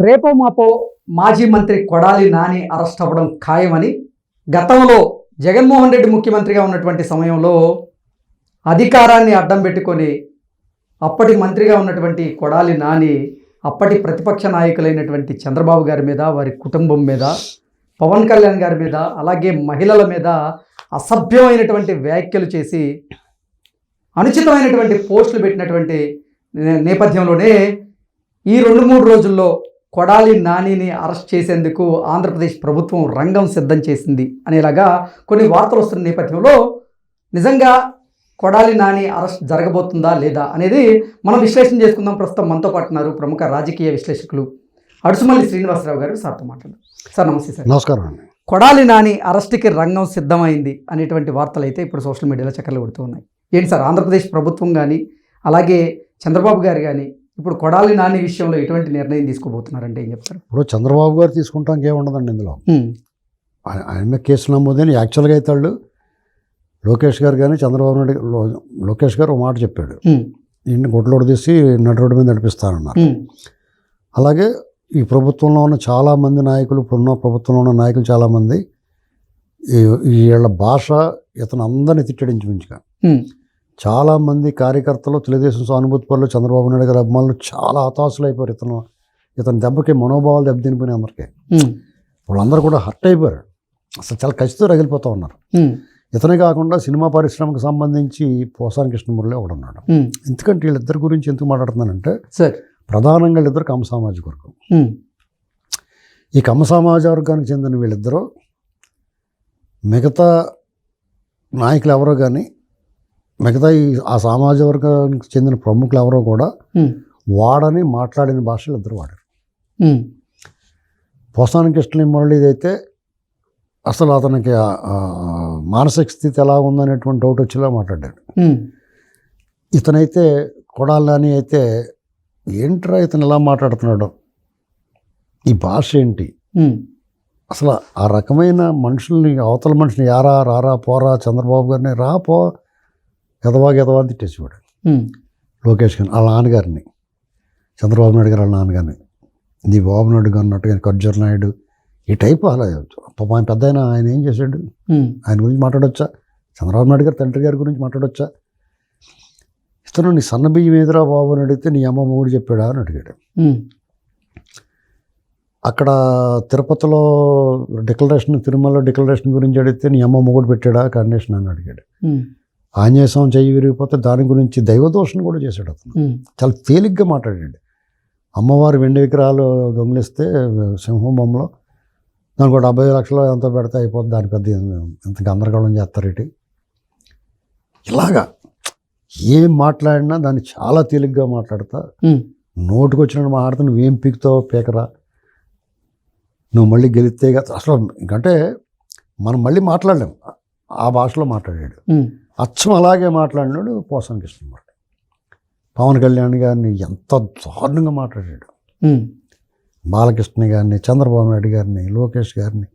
రేపో మాపో మాజీ మంత్రి కొడాలి నాని అరెస్ట్ అవ్వడం ఖాయమని గతంలో జగన్మోహన్ రెడ్డి ముఖ్యమంత్రిగా ఉన్నటువంటి సమయంలో అధికారాన్ని అడ్డం పెట్టుకొని అప్పటి మంత్రిగా ఉన్నటువంటి కొడాలి నాని అప్పటి ప్రతిపక్ష నాయకులైనటువంటి చంద్రబాబు గారి మీద, వారి కుటుంబం మీద, పవన్ కళ్యాణ్ గారి మీద, అలాగే మహిళల మీద అసభ్యమైనటువంటి వ్యాఖ్యలు చేసి అనుచితమైనటువంటి పోస్టులు పెట్టినటువంటి నేపథ్యంలోనే ఈ 2-3 రోజుల్లో కొడాలి నానిని అరెస్ట్ చేసేందుకు ఆంధ్రప్రదేశ్ ప్రభుత్వం రంగం సిద్ధం చేసింది అనేలాగా కొన్ని వార్తలు వస్తున్న నేపథ్యంలో నిజంగా కొడాలి నాని అరెస్ట్ జరగబోతుందా లేదా అనేది మనం విశ్లేషణ చేసుకుందాం. ప్రస్తుతం మనతో పాటు ఉన్నారు ప్రముఖ రాజకీయ విశ్లేషకులు అడుసుమల్లి శ్రీనివాసరావు గారు. సార్తో మాట్లాడారు. సార్ నమస్తే. సార్ నమస్కారం అండి. కొడాలి నాని అరెస్ట్కి రంగం సిద్ధమైంది అనేటువంటి వార్తలు అయితే ఇప్పుడు సోషల్ మీడియాలో చక్కర్లు కొడుతూ ఉన్నాయి. ఏంటి సార్, ఆంధ్రప్రదేశ్ ప్రభుత్వం కానీ అలాగే చంద్రబాబు గారు కానీ ఇప్పుడు కొడాలి నాని విషయంలో ఎటువంటి నిర్ణయం తీసుకోబోతున్నారంటే ఏం చెప్తారు? ఇప్పుడు చంద్రబాబు గారు తీసుకుంటానికి ఏముండదండి ఇందులో. ఆయన కేసు నమోదని యాక్చువల్గా అయితే వాళ్ళు లోకేష్ గారు కానీ చంద్రబాబు నాయుడు లోకేష్ గారు ఒక మాట చెప్పాడు, ఈయన్ని గుడ్లోడు తీసి నడి రోడ్డు మీద నడిపిస్తానన్నారు. అలాగే ఈ ప్రభుత్వంలో ఉన్న చాలామంది నాయకులు, ఇప్పుడున్న ప్రభుత్వంలో ఉన్న నాయకులు చాలామంది వీళ్ళ భాష ఇతను అందరినీ తిట్టడించుగా చాలామంది కార్యకర్తలు, తెలుగుదేశం సానుభూతి పనులు, చంద్రబాబు నాయుడు గారి అభిమానులు చాలా హతాశులు అయిపోయారు. ఇతని దెబ్బకి మనోభావాలు దెబ్బతినిపోయినాయి అందరికీ. వాళ్ళందరూ కూడా హర్ట్ అయిపోయారు, అసలు చాలా కసితో రగిలిపోతూ ఉన్నారు. ఇతనే కాకుండా సినిమా పరిశ్రమకు సంబంధించి పోసాని కృష్ణమురళి ఒకడు ఉన్నాడు. ఎందుకంటే వీళ్ళిద్దరి గురించి ఎందుకు మాట్లాడుతున్నానంటే, ప్రధానంగా వీళ్ళిద్దరు కమ్మ సామాజిక వర్గం. ఈ కమ్మ సమాజ వర్గానికి చెందిన వీళ్ళిద్దరూ మిగతా నాయకులు ఎవరో కానీ, మిగతా ఆ సామాజిక వర్గానికి చెందిన ప్రముఖులు ఎవరో కూడా వాడని మాట్లాడిన భాషలు ఇద్దరు వాడారు. పోసాని కృష్ణమురళి అయితే అసలు అతనికి మానసిక స్థితి ఎలా ఉందనేటువంటి డౌట్ వచ్చేలా మాట్లాడాడు. ఇతనైతే కొడాలి నాని అయితే ఏంట్రా ఇతను ఎలా మాట్లాడుతున్నాడు, ఈ భాష ఏంటి, అసలు ఆ రకమైన మనుషుల్ని, అవతల మనిషిని యారా రారా పోరా, చంద్రబాబు గారిని రా పో ఎదవా అని తిట్టేసేవాడు. లోకేష్ గారిని, వాళ్ళ నాన్నగారిని, చంద్రబాబు నాయుడు గారు వాళ్ళ నాన్నగారిని, ఇది బాబు నాయుడు గారు అన్నట్టుగా ఖర్జూర్ నాయుడు, ఈ టైపు అలా ఆయన పెద్ద ఆయన ఏం చేశాడు, ఆయన గురించి మాట్లాడొచ్చా? చంద్రబాబు నాయుడు గారు తండ్రి గారి గురించి మాట్లాడొచ్చా? ఇతను నీ సన్న బియ్యం ఎదురా బాబు అని అడిగితే నీ అమ్మ మొగుడు చెప్పాడా అని అడిగాడు. అక్కడ తిరుపతిలో డిక్లరేషన్, తిరుమలలో డిక్లరేషన్ గురించి అడిగితే నీ అమ్మ మొగుడు పెట్టాడా కండిషన్ అని అడిగాడు. ఆంజనేయ స్వామి చెయ్యి విరిగిపోతే దాని గురించి దైవదోషణ కూడా చేశాడు అతను. చాలా తేలిగ్గా మాట్లాడాడు. అమ్మవారు వెండి విగ్రహాలు దొంగిలిస్తే సింహం బొమ్మలో దానికి ఒక 70 లక్షలు ఎంతో పెడితే అయిపోతుంది, దాని పెద్ద ఎంత గందరగోళం చేస్తారు ఇటు. ఇలాగా ఏం మాట్లాడినా దాన్ని చాలా తేలిగ్గా మాట్లాడతా, నోటుకు వచ్చినట్టు మాట్లాడితే నువ్వేం పీకుతావు పీకరా, నువ్వు మళ్ళీ గెలిస్తే కదా. అసలు ఇంకంటే మనం మళ్ళీ మాట్లాడలేం, ఆ భాషలో మాట్లాడాడు. అచ్చం అలాగే మాట్లాడినాడు పోసాని కృష్ణమురళి. పవన్ కళ్యాణ్ గారిని ఎంత దారుణంగా మాట్లాడాడు, బాలకృష్ణ గారిని, చంద్రబాబు నాయుడు గారిని, లోకేష్ గారిని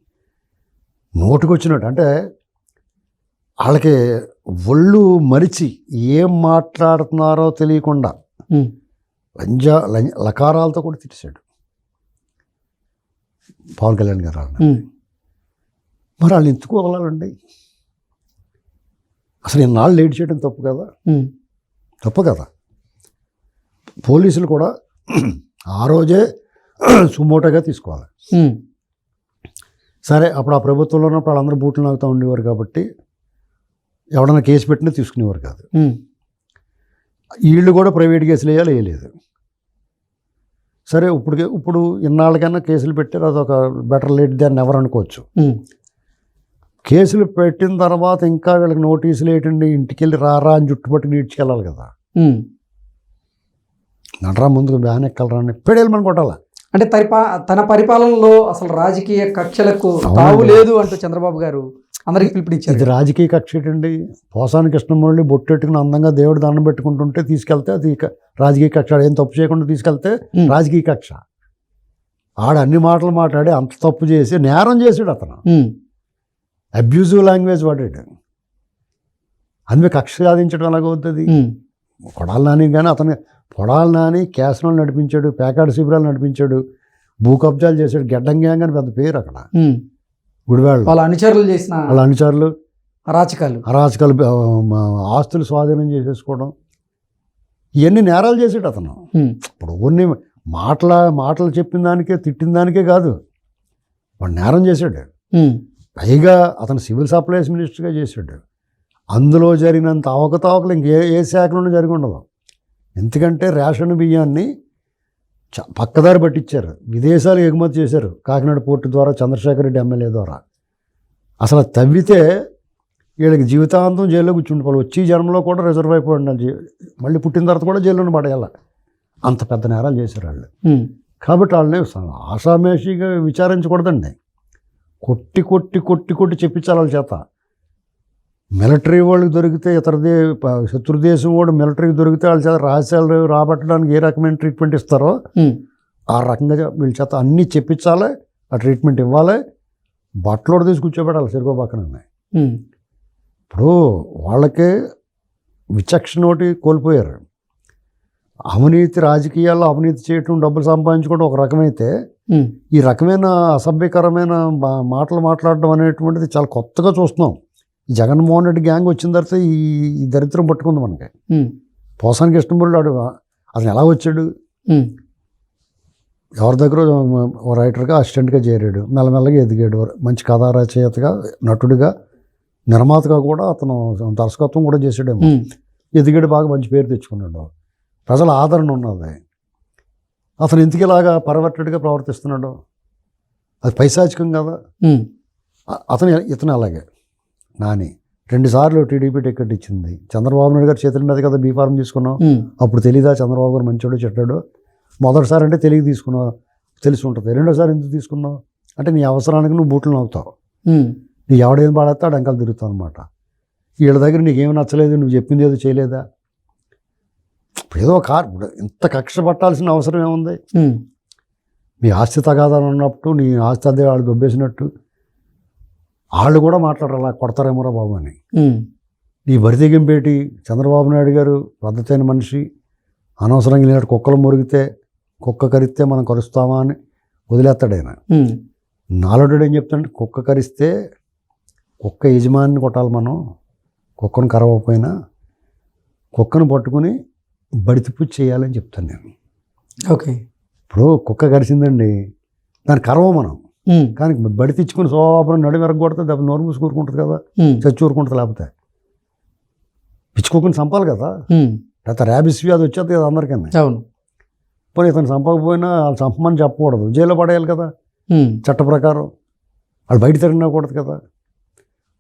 నోటుకొచ్చినట్టు. అంటే వాళ్ళకి ఒళ్ళు మరిచి ఏం మాట్లాడుతున్నారో తెలియకుండా లకారాలతో కూడా తిట్టేశాడు పవన్ కళ్యాణ్ గారు వాళ్ళని. మరి వాళ్ళు ఎందుకు వదలాలండి? అసలు ఇన్నాళ్ళు లేట్ చేయడం తప్పు కదా, తప్పు కదా. పోలీసులు కూడా ఆ రోజే సుమోటోగా తీసుకోవాలి. సరే, అప్పుడు ఆ ప్రభుత్వంలో ఉన్నప్పుడు వాళ్ళందరూ బూట్లు నాగుతూ ఉండేవారు కాబట్టి ఎవడన్నా కేసు పెట్టినా తీసుకునేవారు కాదు. వీళ్ళు కూడా ప్రైవేట్ కేసులు వేయలేదు. సరే, ఇప్పుడు ఇన్నాళ్ళకైనా కేసులు పెట్టారు, అదొక బెటర్ లేట్ దాన్ని ఎవరు అనుకోవచ్చు. కేసులు పెట్టిన తర్వాత ఇంకా వీళ్ళకి నోటీసులు ఏంటండి, ఇంటికి వెళ్ళి రారా అని జుట్టుపట్టుకుని ఈడ్చుకెళ్ళాలి కదా. నడరా ముందుకు బ్యాన్ ఎక్కలరా అని పెడేళ్ళమని కొట్టాలా. అంటే తన పరిపాలనలో అసలు రాజకీయ కక్షలకు తావు లేదు అంటూ చంద్రబాబు గారు అందరికి పిలుపునిచ్చారు. ఇది రాజకీయ కక్ష ఏంటండి? పోసాని కృష్ణమురళి బొట్టెట్టుకుని అందంగా దేవుడు దండం పెట్టుకుంటుంటే తీసుకెళ్తే అది రాజకీయ కక్ష. ఏం తప్పు చేయకుండా తీసుకెళ్తే రాజకీయ కక్ష. ఆడ అన్ని మాటలు మాట్లాడి అంత తప్పు చేసి నేరం చేసాడు అతను. అబ్యూజివ్ లాంగ్వేజ్ వాడాడు. అందుకే కక్ష సాధించడం ఎలాగవుతుంది? కొడాలి నాని కానీ అతను కొడాలి నాని క్యాసినోలు నడిపించాడు, ప్యాకాడ్ శిబిరాలు నడిపించాడు, భూ కబ్జాలు చేసాడు. గెడ్డం గ్యాంగ్ అని పెద్ద పేరు అక్కడ ఉమ్. గుడివాళ్ళు. వాళ్ళ అనుచరులు చేసిన వాళ్ళ అనుచరులు అరాచకాలు. ఆస్తులు స్వాధీనం చేసేసుకోవడం, ఇవన్నీ నేరాలు చేసాడు అతను. ఉమ్. ఇప్పుడు కొన్ని మాటలు చెప్పిన దానికే, తిట్టిన దానికే కాదు, వాడు నేరం చేశాడు. ఉమ్. పైగా అతను సివిల్ సప్లైస్ మినిస్టర్గా చేశాడు. అందులో జరిగినంత అవకతవకలు ఏ శాఖలోనూ జరిగి ఉండదు. ఎందుకంటే రేషన్ బియ్యాన్ని పక్కదారి పట్టించారు, విదేశాలు ఎగుమతి చేశారు కాకినాడ పోర్టు ద్వారా, చంద్రశేఖర్ రెడ్డి ఎమ్మెల్యే ద్వారా. అసలు తవ్వితే వీళ్ళకి జీవితాంతం జైల్లో కూర్చుండిపోవాలి. వచ్చి జన్మలో కూడా రిజర్వ్ అయిపోయి ఉండాలి, మళ్ళీ పుట్టిన తర్వాత కూడా జైల్లోనే పడేయాలి. అంత పెద్ద నేరాలు చేశారు వాళ్ళు. కాబట్టి వాళ్ళని ఆషామేషిగా విచారించకూడదండి. కొట్టి కొట్టి కొట్టి కొట్టి చెప్పించాలి వాళ్ళ చేత. మిలిటరీ వాళ్ళకి దొరికితే, శత్రుదేశం వాడు మిలిటరీకి దొరికితే వాళ్ళ చేత రహస్యాలు రాబట్టడానికి ఏ రకమైన ట్రీట్మెంట్ ఇస్తారో ఆ రకంగా వీళ్ళ చేత అన్నీ చెప్పించాలి, ఆ ట్రీట్మెంట్ ఇవ్వాలి. బట్టలోడు తీసి కూర్చోబెట్టాలి చెరుకో పక్కన. ఇప్పుడు వాళ్ళకే విచక్షణ ఒకటి కోల్పోయారు. అవినీతి, రాజకీయాల్లో అవినీతి చేయటం, డబ్బులు సంపాదించుకోవడం ఒక రకమైతే, ఈ రకమైన అసభ్యకరమైన మాటలు మాట్లాడడం అనేటువంటిది చాలా కొత్తగా చూస్తున్నాం. ఈ జగన్మోహన్ రెడ్డి గ్యాంగ్ వచ్చిన తర్వాత ఈ దరిద్రం పట్టుకుంది మనకి. పోసానికి కృష్ణమూర్తి అతను ఎలా వచ్చాడు, ఎవరి దగ్గర రైటర్గా అసిస్టెంట్గా చేరాడు, మెల్లమెల్లగా ఎదిగాడు, మంచి కథా రచయితగా, నటుడిగా, నిర్మాతగా కూడా అతను దర్శకత్వం కూడా చేసాడేమో. ఎదిగాడు, బాగా మంచి పేరు తెచ్చుకున్నాడు, ప్రజల ఆదరణ ఉన్నది. అతను ఎందుకు ఇలాగా పర్వర్టెడ్గా ప్రవర్తిస్తున్నాడు? అది పైశాచికం కదా. ఇతను అలాగే నాని 2 సార్లు టీడీపీ టికెట్ ఇచ్చింది. చంద్రబాబు నాయుడు గారు చేతుల మీద కదా బీఫారం తీసుకున్నాం. అప్పుడు తెలీదా చంద్రబాబు గారు మంచోడు చెడ్డాడు? మొదటిసారి అంటే తీసుకున్నావు, తెలిసి ఉంటుంది. రెండోసారి ఎందుకు తీసుకున్నావు అంటే నీ అవసరానికి నువ్వు బూట్లు నవ్వుతావు, నీ ఎవడేం పాడేస్తాడు అంకలు తిరుగుతావు అనమాట. వీళ్ళ దగ్గర నీకేమి నచ్చలేదు, నువ్వు చెప్పింది ఏదో చేయలేదా? ఏదో ఇంత కక్ష పట్టాల్సిన అవసరం ఏముంది? మీ ఆస్తి తగాదాలు ఉన్నప్పుడు నీ ఆస్తి అదే వాళ్ళు దొబ్బేసినట్టు వాళ్ళు కూడా మాట్లాడరు, అలా కొడతారేమోరా బాబు అని. నీ బరితెగింపేటి చంద్రబాబు నాయుడు గారు పద్ధతైన మనిషి, అనవసరంగా లేనట్టు కుక్కలు మురిగితే, కుక్క కరిస్తే మనం కరుస్తామా అని వదిలేస్తాడు ఆయన. నాలుడు ఏం చెప్తాడంటే, కుక్క కరిస్తే కుక్క యజమానిని కొట్టాలి మనం, కుక్కను కరవకపోయినా కుక్కను పట్టుకుని బడితిప్పు చేయాలని చెప్తాను నేను. ఓకే, ఇప్పుడు కుక్క కరిసిందండి, దాన్ని కరవ మనం, కానీ బడి తెచ్చుకుని సోపరం నడి వెరగొడితే దెబ్బ నోరు మూసి కూరుకుంటుంది కదా, చచ్చి ఊరుకుంటుంది. లేకపోతే పిచ్చుకోకుండా చంపాలి కదా, లేకపోతే ర్యాబిస్ వ్యాధి వచ్చేది కదా అందరికన్నా. అవును, పోనీ ఇతను చంపకపోయినా వాళ్ళు చంపమని చెప్పకూడదు, జైల్లో పడేయాలి కదా చట్ట ప్రకారం. వాళ్ళు బయట తిరగకూడదు కదా.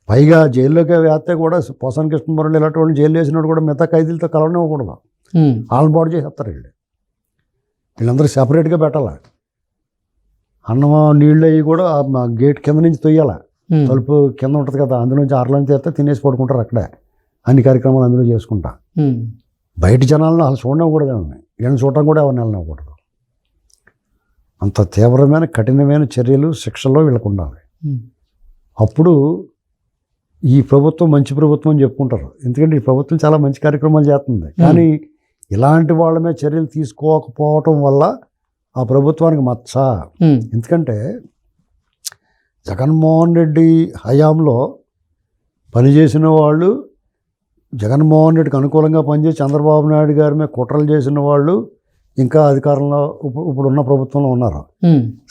పైగా జైల్లోకి వేస్తే కూడా పోసాని కృష్ణమూర్తి ఇలాంటి వాళ్ళు జైలు వేసినట్టు కూడా మిగతా ఖైదీలతో కలవనివ్వకూడదు, వాళ్ళని బాడు చేసేస్తారు. వీళ్ళందరూ సెపరేట్గా పెట్టాలి. అన్నం నీళ్ళు అవి కూడా గేట్ కింద నుంచి తొయ్యాల, తలుపు కింద ఉంటుంది కదా, అందులోంచి ఆరులోంచి తెస్తే తినేసి పడుకుంటారు అక్కడే. అన్ని కార్యక్రమాలు అందులో చేసుకుంటా. బయట జనాలను వాళ్ళు చూడనివ్వకూడదు, వీళ్ళని చూడటం కూడా ఎవరిని వెళ్ళనివ్వకూడదు. అంత తీవ్రమైన కఠినమైన చర్యలు, శిక్షల్లో వీళ్ళకు ఉండాలి. అప్పుడు ఈ ప్రభుత్వం మంచి ప్రభుత్వం అని చెప్పుకుంటారు. ఎందుకంటే ఈ ప్రభుత్వం చాలా మంచి కార్యక్రమాలు చేస్తుంది. కానీ ఇలాంటి వాళ్ళ మీద చర్యలు తీసుకోకపోవటం వల్ల ఆ ప్రభుత్వానికి మచ్చ. ఎందుకంటే జగన్మోహన్ రెడ్డి హయాంలో పనిచేసిన వాళ్ళు, జగన్మోహన్ రెడ్డికి అనుకూలంగా పనిచేసి చంద్రబాబు నాయుడు గారి మీద కుట్రలు చేసిన వాళ్ళు ఇంకా అధికారంలో ఇప్పుడున్న ప్రభుత్వంలో ఉన్నారు.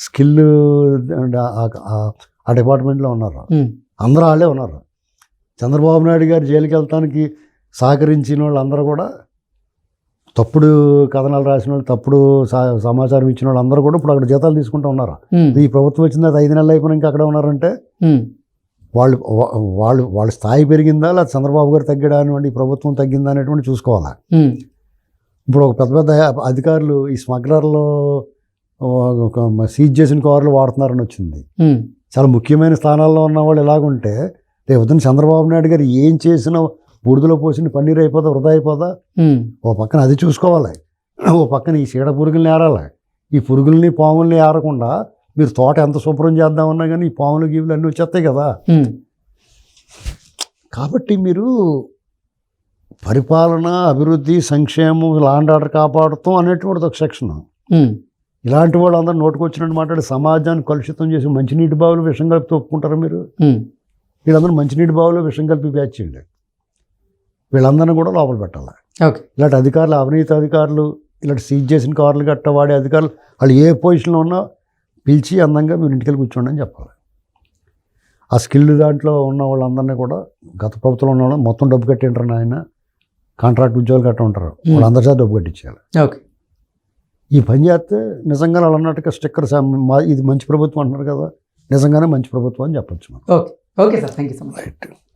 స్కిల్ ఆ డిపార్ట్మెంట్లో ఉన్నారు, అందరూ వాళ్ళే ఉన్నారు. చంద్రబాబు నాయుడు గారు జైలుకి వెళ్తానికి సహకరించిన వాళ్ళు అందరూ కూడా, తప్పుడు కథనాలు రాసిన వాళ్ళు, తప్పుడు సమాచారం ఇచ్చిన వాళ్ళు అందరూ కూడా ఇప్పుడు అక్కడ జీతాలు తీసుకుంటూ ఉన్నారు. ఈ ప్రభుత్వం వచ్చిన 5 నెలలు అయిపోయినా ఇంకా అక్కడే ఉన్నారంటే వాళ్ళ స్థాయి పెరిగిందా, లేదా చంద్రబాబు గారు తగ్గాడా అనేటువంటి, ఈ ప్రభుత్వం తగ్గిందా అనేటువంటి చూసుకోవాలా. ఇప్పుడు ఒక పెద్ద పెద్ద అధికారులు ఈ స్మగ్లర్లో సీజ్ చేసిన కార్లు వాడుతున్నారని వచ్చింది. చాలా ముఖ్యమైన స్థానాల్లో ఉన్న వాళ్ళు ఎలాగుంటే, రేపు చంద్రబాబు నాయుడు గారు ఏం చేసినా బూడిదలో పోసిన పన్నీరు అయిపోదా, వృధా అయిపోదా? ఓ పక్కన అది చూసుకోవాలి, ఓ పక్కన ఈ చీడ పురుగుల్ని ఏరాలి. ఈ పురుగుల్ని పాముల్ని ఏరకుండా మీరు తోట ఎంత శుభ్రం చేద్దామన్నా కానీ ఈ పాములు గీవులు అన్నీ వచ్చేస్తాయి కదా. కాబట్టి మీరు పరిపాలన, అభివృద్ధి, సంక్షేమం, లా అండ్ ఆర్డర్ కాపాడుతాం అనేటువంటిది ఒక సెక్షన్. ఇలాంటి వాళ్ళు అందరూ నోటుకొచ్చినట్టు మాట్లాడి సమాజాన్ని కలుషితం చేసి మంచినీటి బావులు విషం కలిపి ఒప్పుకుంటారా మీరు? వీళ్ళందరూ మంచినీటి బావులో విషం కలిపి బ్యాచ్ చేయండి. వీళ్ళందరినీ కూడా లోపల పెట్టాలి. ఓకే. ఇలాంటి అధికారులు, అవినీతి అధికారులు, ఇలాంటి సీజ్ చేసిన కార్లు గట్ట వాడే అధికారులు, వాళ్ళు ఏ పొజిషన్లో ఉన్నా పిలిచి అందంగా మీరు ఇంటికి కూర్చోండి అని చెప్పాలి. ఆ స్కిల్ దాంట్లో ఉన్న వాళ్ళందరినీ కూడా గత ప్రభుత్వంలో ఉన్న వాళ్ళు మొత్తం డబ్బు కట్టింటారు నాయన, కాంట్రాక్ట్ ఉద్యోగాలు కట్ట ఉంటారు, వాళ్ళందరి చేత డబ్బు కట్టించేయాలి. ఓకే. ఈ పని చేస్తే నిజంగా వాళ్ళు అన్నట్టుగా స్టిక్కర్ ఇది మంచి ప్రభుత్వం అంటున్నారు కదా, నిజంగానే మంచి ప్రభుత్వం అని చెప్పొచ్చు. Okay. Okay sir, thank you so much. Right.